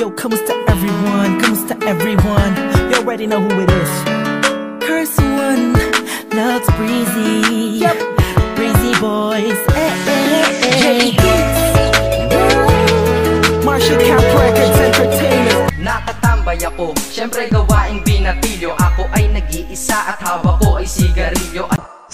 Yo, kamusta everyone? Kamusta everyone? You already know who it is. Curse one, looks breezy. Yep, breezy boys. Marshall Camp Records Entertainment. Nakatambay ako, syempre gawaing binatilyo. Ako ay nag-iisa at hawak ko ay sigarilyo.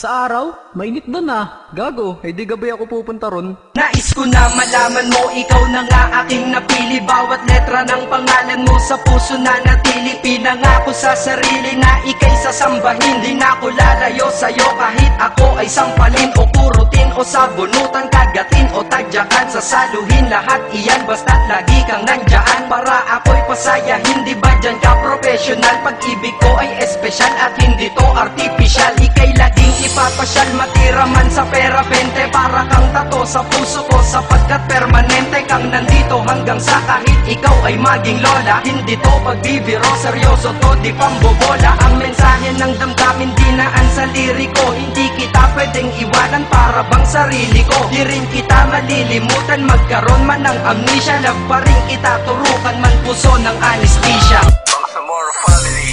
Sa araw, mainit doon ah. Gago, di gabi ako pupunta ron. Nais ko na malaman mo, ikaw na nga aking napili. Bawat letra ng pangalan mo sa puso na natili. Pinangako sa sarili na ika'y sasambahin. Di na ako lalayo sa'yo kahit ako ay sampalin o kurutin o sabunutan, kagatin o tagyakan, sasaluhin lahat iyan basta't lagi kang nandyan para ako'y pasayahin. Di ba dyan ka professional? Pag-ibig ko ay espesyal at hindi to artificial. Ika'y laging ipapasyal, matira man sa pera 20 para kang tato sa puso ko, sapagkat permanente kang nandito hanggang sa kahit ikaw ay maging lola. Hindi to pagbibiro, seryoso to, di pambobola. Ang mensahe ng damdamin dinaan sa liriko. Hindi kita pwedeng iwanan para bang sarili ko. Di rin kita malilimutan, magkaroon man ng amnesia. Love pa rin kita, turukan man puso ng anesthesia. Bangsamoro Family.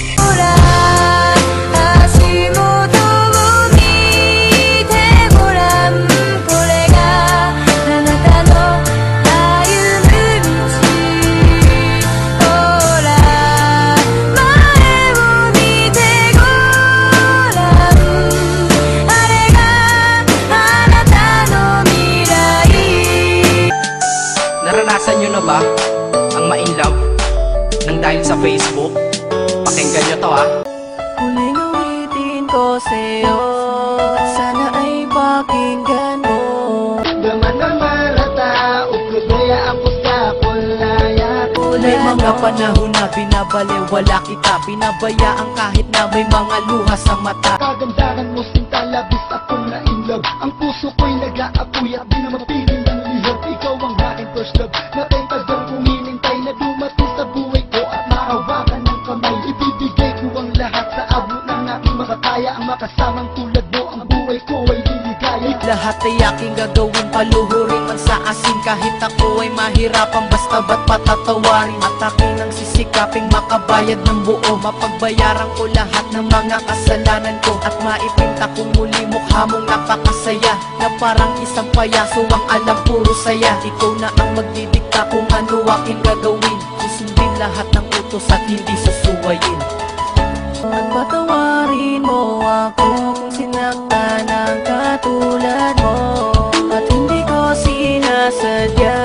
Naranasan nyo na ba ang ma-inlove nang dahil sa Facebook? Pakinggan nyo to ha. Huling awitin ko sa'yo at sana ay pakinggan mo. Daman na marata, uklugaya ako sa kulaya. May mga panahon na binabaliwala kita, pinabayaan kahit na may mga luha sa mata. Kagandahan mo sinta, labis ako na in love. Ang puso ko'y nag-aapoy at di na mapiling ng lihok. Ikaw ang aking first love, natentador kong hinintay na dumating sa buhay ko at mahawakan ng kamay. Ibibigay ko ang lahat sa abot ng aking makakaya. Ang makasamang tulad mo, ang buhay ko ay liligaya. Lahat ay aking gagawin, paluhurin man sa asin. Kahit ako ay mahirapan, basta ba't patatawarin. At aking nang sisikaping makabayad ng buo. Mapagbayaran ko lahat ng mga kasalanan ko at maipinta ko muli mukha mong napakasaya, na parang isang payaso ang alam puro saya. Ikaw na ang magdidikta kung ano aking gagawin. Susundin lahat ng utos at hindi susuwayin. At patawarin mo ako kung sinaktan ang katulad mo. At hindi ko sinasadya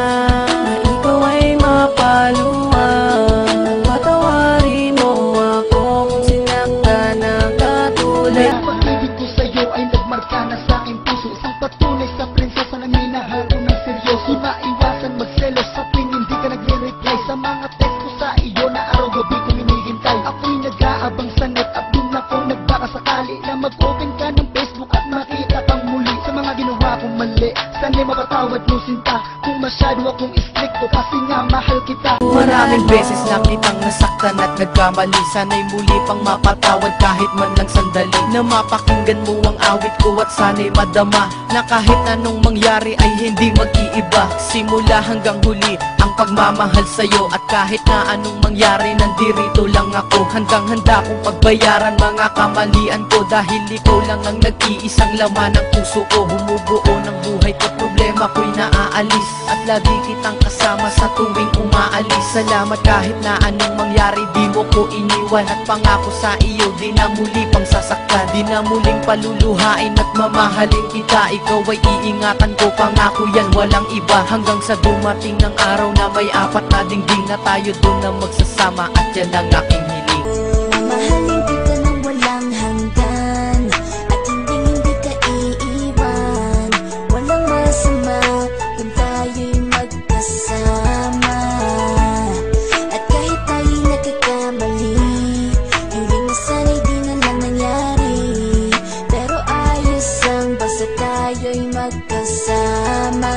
na ikaw ay mapaluan. Patawarin mo ako kung sinaktan ang katulad. Ang pag-ibig ko sa'yo ay nagmarka na sa aking puso. Isang patunay sa prinsesa na minahal ko ng seryoso. Di maiwasan magselos sa tuwing hindi ka nagre-reply sa mga text ko sa iyo na araw-gabi kong hinihintay. Ako'y nag-aabang sa net at dun ako nagbakasakali na mag-open ka ng Facebook at makita kang muli sa mga ginawa kong mali. Sana'y mapatawad mo sinta kung masyado akong istrikto, kasi nga mahal kita. Maraming beses na kitang nasaktan at nagkamali. Sana'y muli pang mapatawad kahit man lang sandali, na mapakinggan mo ang awit ko at sana'y madama na kahit anong mangyari ay hindi mag-iiba. Simula hanggang huli ang pagmamahal sa'yo, at kahit na anong mangyari nandirito lang ako. Hanggang handa kong pagbayaran mga kamalian ko, dahil ikaw lang ang nag-iisang laman ng puso ko. Humubuo ng buhay ko, problema ko'y naaalis at lagi kitang kasama sa tuwing umaalis. Salamat kahit na anong mangyari, di mo ko iniwan. At pangako sa iyo, di na muli pang sasaktan, di na muling paluluhain at mamahalin kita. Ikaw ay iingatan ko, pangako yan walang iba. Hanggang sa dumating ng araw na may apat na dingding, na tayo dun na magsasama, at yan ang aking hiling. Mahalin kita ng walang hanggan at hindi ka iiwan. Walang masama kung tayo'y magkasama. At kahit tayo'y nagkakamali, hindi na sana'y di na lang nangyari. Pero ayos ang basta tayo'y magkasama.